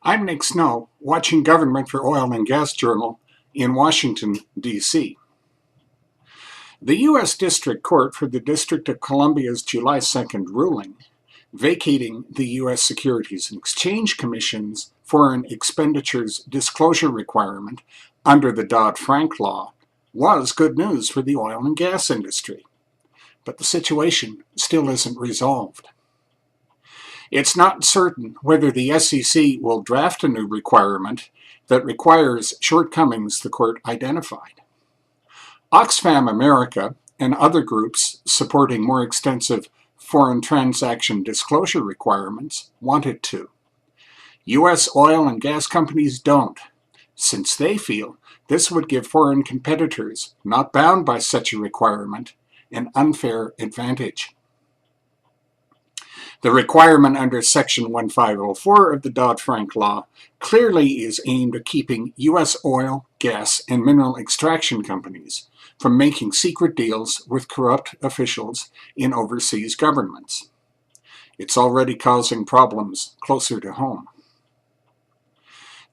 I'm Nick Snow, watching Government for Oil and Gas Journal in Washington, D.C. The U.S. District Court for the District of Columbia's July 2nd ruling, vacating the U.S. Securities and Exchange Commission's foreign expenditures disclosure requirement under the Dodd-Frank law, was good news for the oil and gas industry. But the situation still isn't resolved. It's not certain whether the SEC will draft a new requirement that requires shortcomings the court identified. Oxfam America and other groups supporting more extensive foreign transaction disclosure requirements wanted to. U.S. oil and gas companies don't, since they feel this would give foreign competitors not bound by such a requirement an unfair advantage. The requirement under Section 1504 of the Dodd-Frank law clearly is aimed at keeping U.S. oil, gas, and mineral extraction companies from making secret deals with corrupt officials in overseas governments. It's already causing problems closer to home.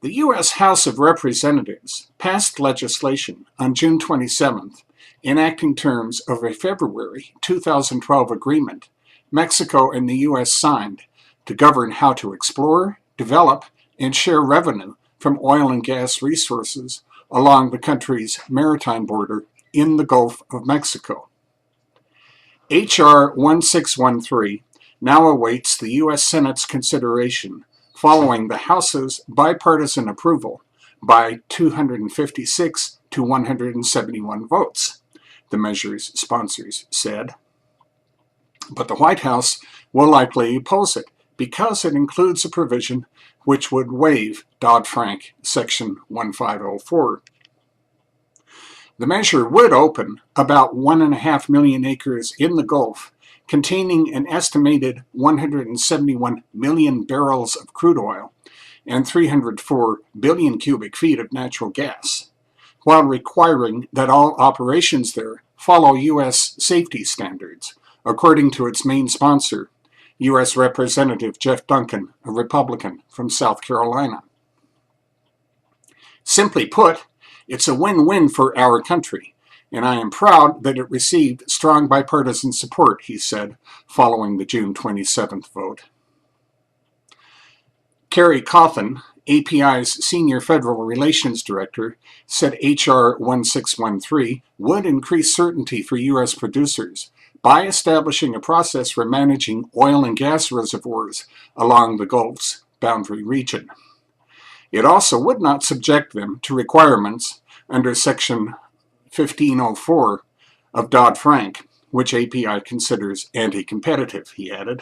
The U.S. House of Representatives passed legislation on June 27th enacting terms of a February 2012 agreement Mexico and the U.S. signed to govern how to explore, develop, and share revenue from oil and gas resources along the country's maritime border in the Gulf of Mexico. H.R. 1613 now awaits the U.S. Senate's consideration following the House's bipartisan approval by 256 to 171 votes, the measure's sponsors said. But the White House will likely oppose it because it includes a provision which would waive Dodd-Frank Section 1504. The measure would open about 1.5 million acres in the Gulf, containing an estimated 171 million barrels of crude oil and 304 billion cubic feet of natural gas, while requiring that all operations there follow U.S. safety standards, according to its main sponsor, U.S. Representative Jeff Duncan, a Republican from South Carolina. Simply put, it's a win-win for our country, and I am proud that it received strong bipartisan support, he said, following the June 27th vote. Carrie Coffin, API's Senior Federal Relations Director, said H.R. 1613 would increase certainty for U.S. producers by establishing a process for managing oil and gas reservoirs along the Gulf's boundary region. It also would not subject them to requirements under Section 1504 of Dodd-Frank, which API considers anti-competitive, he added.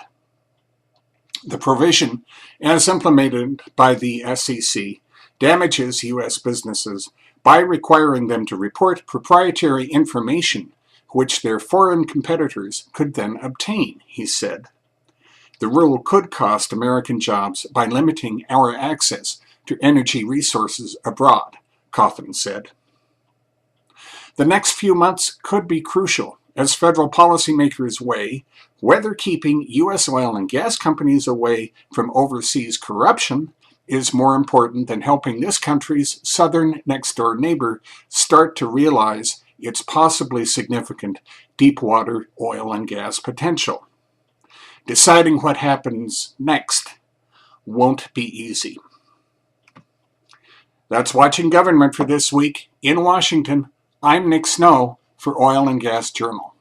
The provision, as implemented by the SEC, damages U.S. businesses by requiring them to report proprietary information which their foreign competitors could then obtain, he said. The rule could cost American jobs by limiting our access to energy resources abroad, Coffin said. The next few months could be crucial as federal policymakers weigh whether keeping U.S. oil and gas companies away from overseas corruption is more important than helping this country's southern next-door neighbor start to realize its possibly significant deepwater oil and gas potential. Deciding what happens next won't be easy. That's Watching Government for this week. In Washington, I'm Nick Snow for Oil and Gas Journal.